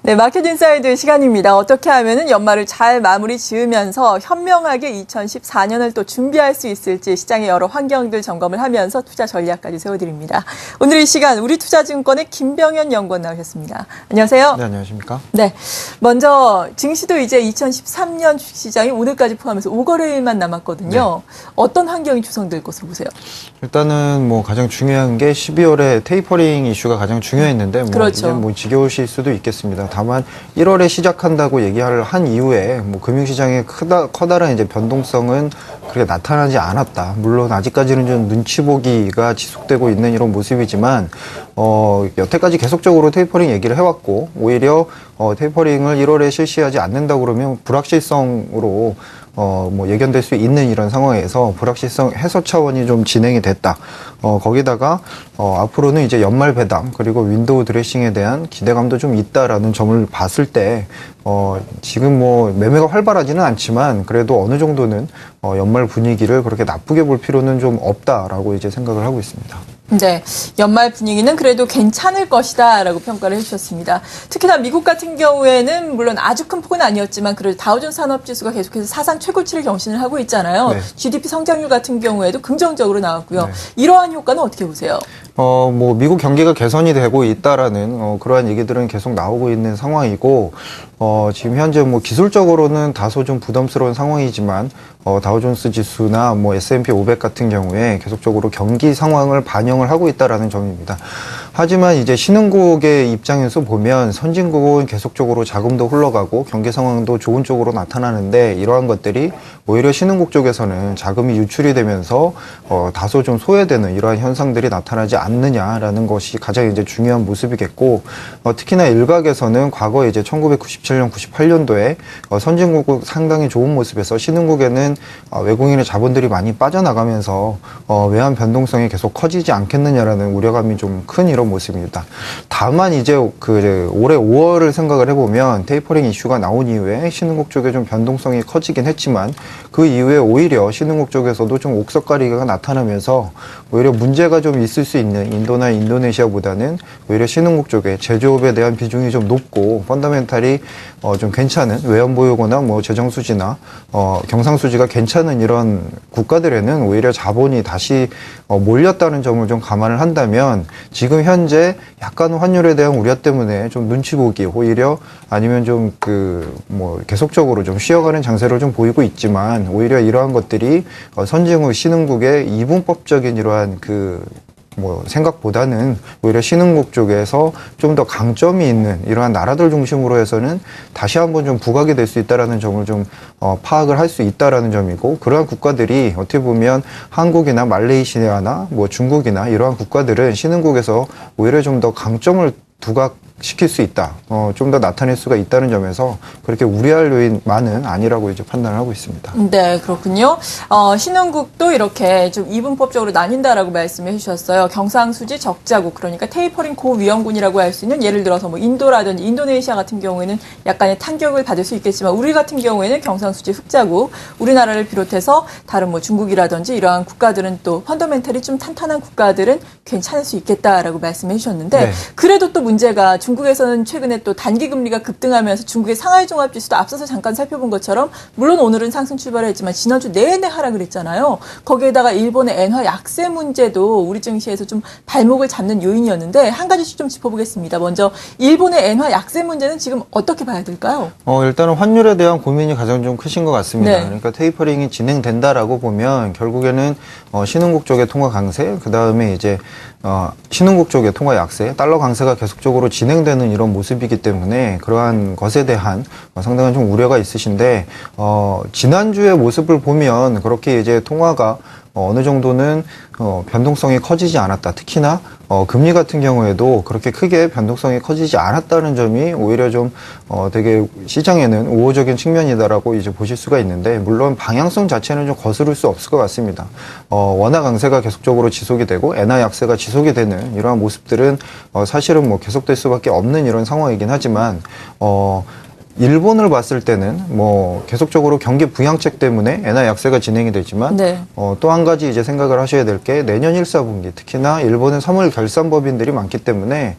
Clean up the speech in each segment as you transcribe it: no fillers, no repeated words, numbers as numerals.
네, 마켓 인사이드 시간입니다. 어떻게 하면은 연말을 잘 마무리 지으면서 현명하게 2014년을 또 준비할 수 있을지 시장의 여러 환경들 점검을 하면서 투자 전략까지 세워드립니다. 오늘 이 시간 우리투자증권의 김병현 연구원 나오셨습니다. 안녕하세요. 네, 안녕하십니까? 네, 먼저 증시도 이제 2013년 주식시장이 오늘까지 포함해서 5거래일만 남았거든요. 네. 어떤 환경이 조성될 것으로 보세요? 일단은 뭐 가장 중요한 게 12월에 테이퍼링 이슈가 가장 중요했는데 뭐 그렇죠. 이제 뭐 지겨우실 수도 있겠습니다. 다만 1월에 시작한다고 얘기를 한 이후에 뭐 금융시장의 커다란 이제 변동성은 그렇게 나타나지 않았다. 물론 아직까지는 좀 눈치 보기가 지속되고 있는 이런 모습이지만 여태까지 계속적으로 테이퍼링 얘기를 해왔고 오히려 테이퍼링을 1월에 실시하지 않는다 그러면 불확실성으로 뭐 예견될 수 있는 이런 상황에서 불확실성 해소 차원이 좀 진행이 됐다. 거기다가 앞으로는 이제 연말 배당 그리고 윈도우 드레싱에 대한 기대감도 좀 있다라는 점을 봤을 때 지금 뭐 매매가 활발하지는 않지만 그래도 어느 정도는 연말 분위기를 그렇게 나쁘게 볼 필요는 좀 없다라고 이제 생각을 하고 있습니다. 네, 연말 분위기는 그래도 괜찮을 것이다라고 평가를 해주셨습니다. 특히나 미국 같은 경우에는 물론 아주 큰 폭은 아니었지만 그래도 다우존스 산업지수가 계속해서 사상 최고치를 경신을 하고 있잖아요. 네. GDP 성장률 같은 경우에도 긍정적으로 나왔고요. 네. 이러한 효과는 어떻게 보세요? 뭐 미국 경기가 개선이 되고 있다라는 그러한 얘기들은 계속 나오고 있는 상황이고 지금 현재 뭐 기술적으로는 다소 좀 부담스러운 상황이지만 다우존스 지수나 뭐 S&P 500 같은 경우에 계속적으로 경기 상황을 반영을 하고 있다라는 점입니다. 하지만 이제 신흥국의 입장에서 보면 선진국은 계속적으로 자금도 흘러가고 경기 상황도 좋은 쪽으로 나타나는데 이러한 것들이 오히려 신흥국 쪽에서는 자금이 유출이 되면서 다소 좀 소외되는 이러한 현상들이 나타나지 않느냐라는 것이 가장 이제 중요한 모습이겠고 특히나 일각에서는 과거 이제 1997년, 98년도에 선진국은 상당히 좋은 모습에서 신흥국에는 외국인의 자본들이 많이 빠져나가면서 외환 변동성이 계속 커지지 않겠느냐라는 우려감이 좀 큰 이런 모습입니다. 다만 이제 올해 5월을 생각을 해보면 테이퍼링 이슈가 나온 이후에 신흥국 쪽에 좀 변동성이 커지긴 했지만 그 이후에 오히려 신흥국 쪽에서도 좀 옥석가리가 나타나면서 오히려 문제가 좀 있을 수 있는 인도나 인도네시아보다는 오히려 신흥국 쪽에 제조업에 대한 비중이 좀 높고 펀더멘탈이 좀 괜찮은 외환 보유고나 뭐 재정 수지나 경상 수지가 괜찮은 이런 국가들에는 오히려 자본이 다시 몰렸다는 점을 좀 감안을 한다면 지금 현재 약간 환율에 대한 우려 때문에 좀 눈치 보기 오히려 아니면 좀 뭐 계속적으로 좀 쉬어가는 장세를 좀 보이고 있지만 오히려 이러한 것들이 선진국 신흥국의 이분법적인 이러한 뭐 생각보다는 오히려 신흥국 쪽에서 좀 더 강점이 있는 이러한 나라들 중심으로 해서는 다시 한번 좀 부각이 될 수 있다라는 점을 좀 파악을 할 수 있다라는 점이고 그러한 국가들이 어떻게 보면 한국이나 말레이시아나 뭐 중국이나 이러한 국가들은 신흥국에서 오히려 좀 더 강점을 부각시킬 수 있다. 좀 더 나타낼 수가 있다는 점에서 그렇게 우려할 요인만은 아니라고 이제 판단을 하고 있습니다. 네, 그렇군요. 신흥국도 이렇게 좀 이분법적으로 나뉜다라고 말씀해 주셨어요. 경상수지 적자국, 그러니까 테이퍼링 고위험군이라고 할 수 있는 예를 들어서 뭐 인도라든지 인도네시아 같은 경우에는 약간의 타격을 받을 수 있겠지만 우리 같은 경우에는 경상수지 흑자국, 우리나라를 비롯해서 다른 뭐 중국이라든지 이러한 국가들은 또 펀더멘탈이 좀 탄탄한 국가들은 괜찮을 수 있겠다라고 말씀해 주셨는데 네. 그래도 또 문제가 중국에서는 최근에 또 단기 금리가 급등하면서 중국의 상하이 종합지수도 앞서서 잠깐 살펴본 것처럼 물론 오늘은 상승 출발을 했지만 지난주 내내 하락을 했잖아요. 거기에다가 일본의 엔화 약세 문제도 우리 증시에서 좀 발목을 잡는 요인이었는데 한 가지씩 좀 짚어보겠습니다. 먼저 일본의 엔화 약세 문제는 지금 어떻게 봐야 될까요? 일단은 환율에 대한 고민이 가장 좀 크신 것 같습니다. 네. 그러니까 테이퍼링이 진행된다라고 보면 결국에는 신흥국 쪽의 통화 강세, 그 다음에 이제 신흥국 쪽의 통화 약세, 달러 강세가 계속적으로 진행되는 이런 모습이기 때문에 그러한 것에 대한 상당한 좀 우려가 있으신데 지난주의 모습을 보면 그렇게 이제 통화가 어느 정도는 변동성이 커지지 않았다. 특히나 금리 같은 경우에도 그렇게 크게 변동성이 커지지 않았다는 점이 오히려 좀 되게 시장에는 우호적인 측면이다라고 이제 보실 수가 있는데 물론 방향성 자체는 좀 거스를 수 없을 것 같습니다. 원화 강세가 계속적으로 지속이 되고 엔화 약세가 지속이 되는 이러한 모습들은 사실은 뭐 계속될 수밖에 없는 이런 상황이긴 하지만 일본을 봤을 때는 뭐 계속적으로 경기 부양책 때문에 엔화 약세가 진행이 되지만 네. 또 한 가지 이제 생각을 하셔야 될 게 내년 1사분기 특히나 일본은 3월 결산법인들이 많기 때문에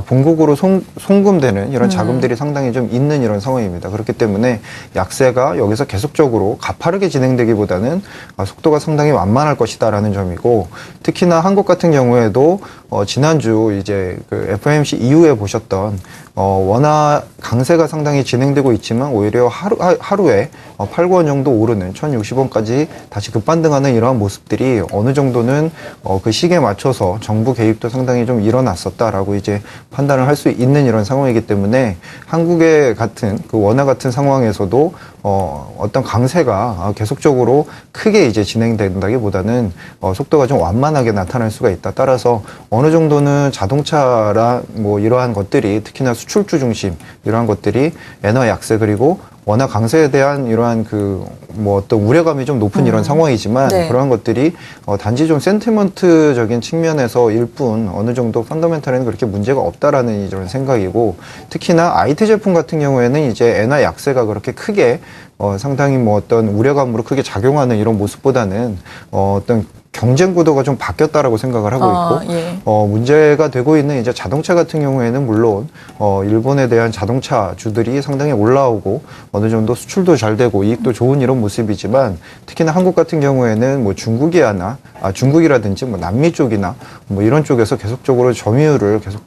본국으로 송금되는 이런 자금들이 상당히 좀 있는 이런 상황입니다. 그렇기 때문에 약세가 여기서 계속적으로 가파르게 진행되기보다는 속도가 상당히 완만할 것이다라는 점이고 특히나 한국 같은 경우에도 지난주 이제 그 FOMC 이후에 보셨던 원화 강세가 상당히 진행되고 있지만 오히려 하루에 8, 9원 정도 오르는 1,060원까지 다시 급반등하는 이러한 모습들이 어느 정도는 그 시기에 맞춰서 정부 개입도 상당히 좀 일어났었다라고 이제 판단을 할 수 있는 이런 상황이기 때문에 한국의 같은 그 원화 같은 상황에서도 어떤 강세가 계속적으로 크게 이제 진행된다기보다는 속도가 좀 완만하게 나타날 수가 있다. 따라서 어느 정도는 자동차라 뭐 이러한 것들이 특히나 수출주 중심 이러한 것들이 엔화 약세 그리고 원화 강세에 대한 이러한 그 뭐 어떤 우려감이 좀 높은 이런 상황이지만 네. 그러한 것들이 단지 좀 센티먼트적인 측면에서 일뿐 어느 정도 펀더멘탈에는 그렇게 문제가 없다라는 이런 생각이고 특히나 IT 제품 같은 경우에는 이제 엔화 약세가 그렇게 크게 상당히 뭐 어떤 우려감으로 크게 작용하는 이런 모습보다는 어떤 경쟁 구도가 좀 바뀌었다라고 생각을 하고 있고 예. 문제가 되고 있는 이제 자동차 같은 경우에는 물론 일본에 대한 자동차 주들이 상당히 올라오고 어느 정도 수출도 잘 되고 이익도 좋은 이런 모습이지만 특히나 한국 같은 경우에는 뭐 중국이라든지 뭐 남미 쪽이나 뭐 이런 쪽에서 계속적으로 점유율을 계속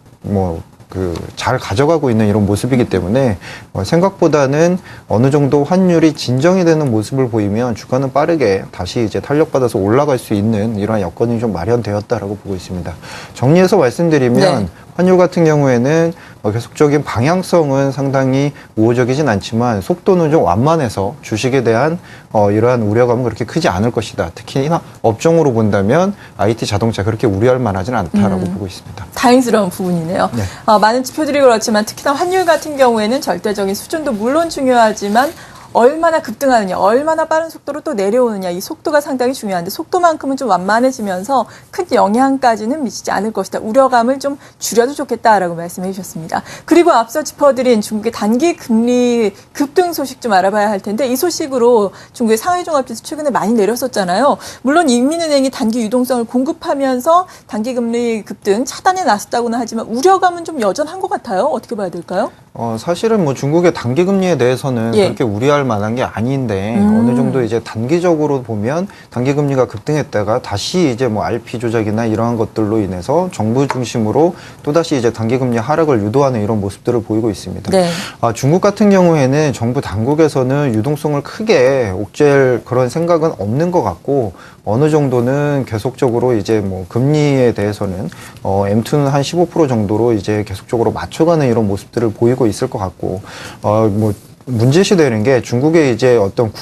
잘 가져가고 있는 이런 모습이기 때문에 생각보다는 어느 정도 환율이 진정이 되는 모습을 보이면 주가는 빠르게 다시 이제 탄력받아서 올라갈 수 있는 이러한 여건이 좀 마련되었다라고 보고 있습니다. 정리해서 말씀드리면 환율 같은 경우에는 계속적인 방향성은 상당히 우호적이진 않지만 속도는 좀 완만해서 주식에 대한 이러한 우려감은 그렇게 크지 않을 것이다. 특히나 업종으로 본다면 IT 자동차 그렇게 우려할 만하지는 않다라고 보고 있습니다. 다행스러운 부분이네요. 네. 많은 지표들이 그렇지만 특히나 환율 같은 경우에는 절대적인 수준도 물론 중요하지만 얼마나 급등하느냐, 얼마나 빠른 속도로 또 내려오느냐, 이 속도가 상당히 중요한데 속도만큼은 좀 완만해지면서 큰 영향까지는 미치지 않을 것이다. 우려감을 좀 줄여도 좋겠다라고 말씀해 주셨습니다. 그리고 앞서 짚어드린 중국의 단기 금리 급등 소식 좀 알아봐야 할 텐데 이 소식으로 중국의 상하이종합지수 최근에 많이 내렸었잖아요. 물론 인민은행이 단기 유동성을 공급하면서 단기 금리 급등 차단해 놨었다고는 하지만 우려감은 좀 여전한 것 같아요. 어떻게 봐야 될까요? 사실은 뭐 중국의 단기 금리에 대해서는 그렇게 우려할 만한 게 아닌데 어느 정도 이제 단기적으로 보면 단기 금리가 급등했다가 다시 이제 뭐 RP 조작이나 이러한 것들로 인해서 정부 중심으로 또다시 이제 단기 금리 하락을 유도하는 이런 모습들을 보이고 있습니다. 네. 중국 같은 경우에는 정부 당국에서는 유동성을 크게 옥죄할 그런 생각은 없는 것 같고 어느 정도는 계속적으로 이제 뭐 금리에 대해서는 M2는 한 15% 정도로 이제 계속적으로 맞춰가는 이런 모습들을 보이고 있을 것 같고 뭐 문제시되는 게 중국의 이제 어떤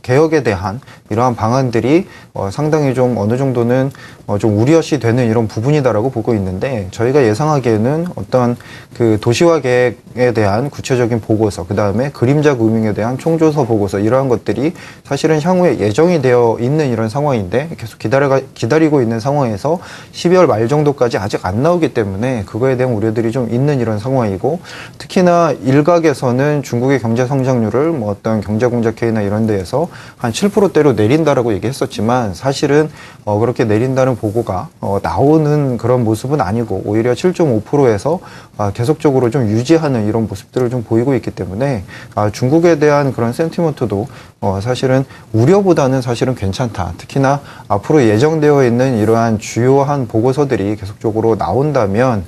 개혁에 대한 이러한 방안들이 상당히 좀 어느 정도는 좀 우려시 되는 이런 부분이다라고 보고 있는데 저희가 예상하기에는 어떤 그 도시화 계획에 대한 구체적인 보고서, 그 다음에 그림자 금융에 대한 총조서 보고서 이러한 것들이 사실은 향후에 예정이 되어 있는 이런 상황인데 계속 기다리고 있는 상황에서 12월 말 정도까지 아직 안 나오기 때문에 그거에 대한 우려들이 좀 있는 이런 상황이고 특히나 일각에서는 중국의 경제 성장률을 뭐 어떤 경제공작회의나 이런 데에서 한 7%대로 내린다라고 얘기했었지만 사실은 그렇게 내린다는 보고가 나오는 그런 모습은 아니고 오히려 7.5%에서 계속적으로 좀 유지하는 이런 모습들을 좀 보이고 있기 때문에 중국에 대한 그런 센티먼트도 사실은 우려보다는 사실은 괜찮다. 특히나 앞으로 예정되어 있는 이러한 주요한 보고서들이 계속적으로 나온다면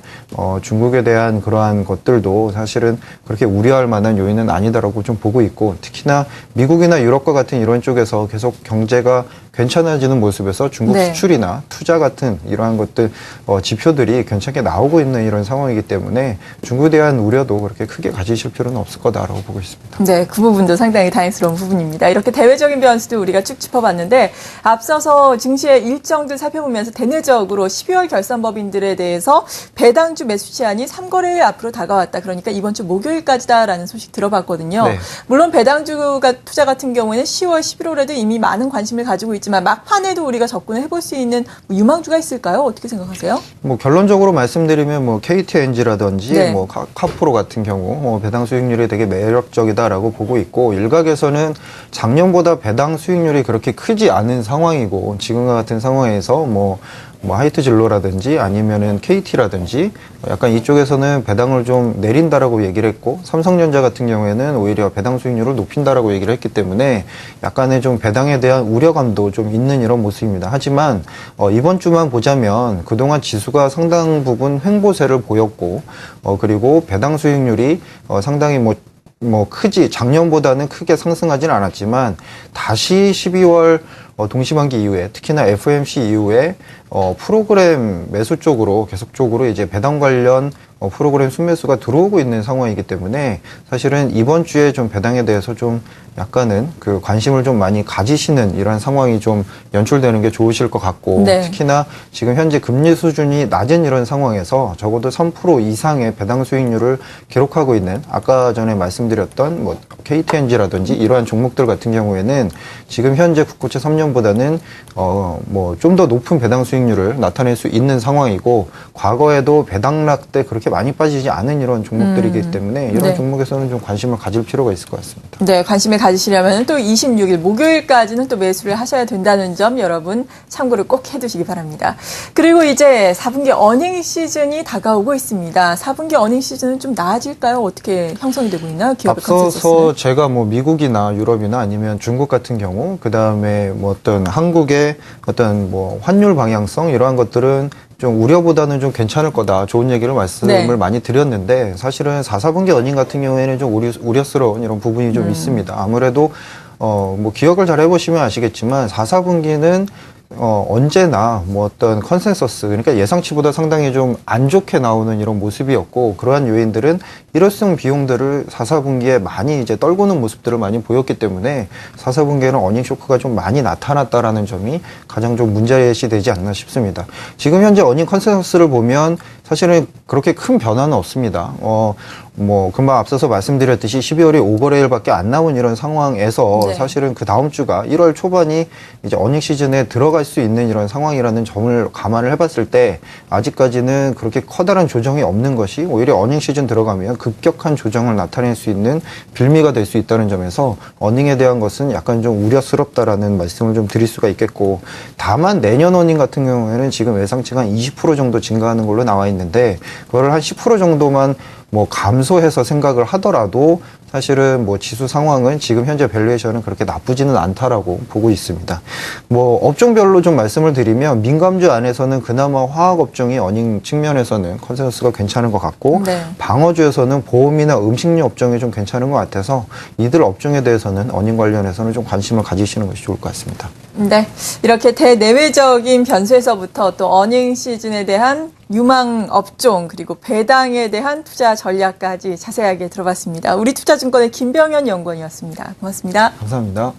중국에 대한 그러한 것들도 사실은 그렇게 우려할 만한 요인은 아니다라고 좀 보고 있고 특히나 미국이나 유럽과 같은 이런 쪽에서 계속 경제가 괜찮아지는 모습에서 중국 수출이나 투자 같은 이러한 것들 지표들이 괜찮게 나오고 있는 이런 상황이기 때문에 중국에 대한 우려도 그렇게 크게 가지실 필요는 없을 거다라고 보고 있습니다. 네, 그 부분도 상당히 다행스러운 부분입니다. 이렇게 대외적인 변수도 우리가 쭉 짚어봤는데 앞서서 증시의 일정들 살펴보면서 대내적으로 12월 결산법인들에 대해서 배당주 매수 시한이 3거래일 앞으로 다가왔다. 그러니까 이번 주 목요일까지다라는 소식 들어봤거든요. 네. 물론 배당주가 투자 같은 경우에는 10월, 11월에도 이미 많은 관심을 가지고 있지만 있지만 막판에도 우리가 접근을 해볼 수 있는 뭐 유망주가 있을까요? 어떻게 생각하세요? 뭐 결론적으로 말씀드리면 뭐 KTNG라든지 네. 뭐 카프로 같은 경우 배당 수익률이 되게 매력적이다라고 보고 있고, 일각에서는 작년보다 배당 수익률이 그렇게 크지 않은 상황이고, 지금과 같은 상황에서 뭐 하이트 진로라든지 아니면은 KT라든지 약간 이쪽에서는 배당을 좀 내린다라고 얘기를 했고, 삼성전자 같은 경우에는 오히려 배당 수익률을 높인다라고 얘기를 했기 때문에 약간의 좀 배당에 대한 우려감도 좀 있는 이런 모습입니다. 하지만 이번 주만 보자면 그동안 지수가 상당 부분 횡보세를 보였고, 그리고 배당 수익률이 상당히 크지, 작년보다는 크게 상승하지는 않았지만, 다시 12월 동시반기 이후에, 특히나 FOMC 이후에 프로그램 매수 쪽으로 계속적으로 이제 배당 관련 프로그램 순매수가 들어오고 있는 상황이기 때문에, 사실은 이번 주에 좀 배당에 대해서 좀 약간은 그 관심을 좀 많이 가지시는 이런 상황이 좀 연출되는 게 좋으실 것 같고, 네. 특히나 지금 현재 금리 수준이 낮은 이런 상황에서 적어도 3% 이상의 배당 수익률을 기록하고 있는, 아까 전에 말씀드렸던 뭐 KTNG라든지 이러한 종목들 같은 경우에는 지금 현재 국고채 3년보다는 좀 더 높은 배당 수익률을 나타낼 수 있는 상황이고, 과거에도 배당락 때 그렇게 많이 빠지지 않은 이런 종목들이기 때문에 이런 네. 종목에서는 좀 관심을 가질 필요가 있을 것 같습니다. 네, 관심을 가지시려면 또 26일 목요일까지는 또 매수를 하셔야 된다는 점 여러분 참고를 꼭 해두시기 바랍니다. 그리고 이제 4분기 어닝 시즌이 다가오고 있습니다. 4분기 어닝 시즌은 좀 나아질까요? 어떻게 형성이 되고 있나요? 기업의 앞서서 컨센서스는? 제가 뭐 미국이나 유럽이나 아니면 중국 같은 경우, 그 다음에 뭐 어떤 한국의 어떤 뭐 환율 방향성 이러한 것들은 좀 우려보다는 좀 괜찮을 거다, 좋은 얘기를 말씀을 네. 많이 드렸는데, 사실은 4분기 어닝 같은 경우에는 좀 우려스러운 이런 부분이 좀 있습니다. 아무래도 뭐 기억을 잘 해보시면 아시겠지만 4분기는 언제나 뭐 어떤 컨센서스, 그러니까 예상치보다 상당히 좀 안 좋게 나오는 이런 모습이었고, 그러한 요인들은 일회성 비용들을 4분기에 많이 이제 떨구는 모습들을 많이 보였기 때문에 4분기에는 어닝 쇼크가 좀 많이 나타났다라는 점이 가장 좀 문제시 되지 않나 싶습니다. 지금 현재 어닝 컨센서스를 보면 사실은 그렇게 큰 변화는 없습니다. 금방 앞서서 말씀드렸듯이 12월이 오버레일밖에 안 나온 이런 상황에서 네. 사실은 그 다음 주가 1월 초반이 이제 어닝 시즌에 들어갈 수 있는 이런 상황이라는 점을 감안을 해봤을 때, 아직까지는 그렇게 커다란 조정이 없는 것이 오히려 어닝 시즌 들어가면 급격한 조정을 나타낼 수 있는 빌미가 될 수 있다는 점에서 어닝에 대한 것은 약간 좀 우려스럽다라는 말씀을 좀 드릴 수가 있겠고, 다만 내년 어닝 같은 경우에는 지금 예상치가 한 20% 정도 증가하는 걸로 나와 있는데, 그거를 한 10% 정도만 감소해서 생각을 하더라도 사실은 지수 상황은 지금 현재 밸류에이션은 그렇게 나쁘지는 않다라고 보고 있습니다. 업종별로 좀 말씀을 드리면, 민감주 안에서는 그나마 화학 업종이 어닝 측면에서는 컨센서스가 괜찮은 것 같고, 네. 방어주에서는 보험이나 음식료 업종이 좀 괜찮은 것 같아서 이들 업종에 대해서는 어닝 관련해서는 좀 관심을 가지시는 것이 좋을 것 같습니다. 네, 이렇게 대내외적인 변수에서부터 또 어닝 시즌에 대한 유망 업종, 그리고 배당에 대한 투자 전략까지 자세하게 들어봤습니다. 우리 투자증권의 김병현 연구원이었습니다. 고맙습니다. 감사합니다.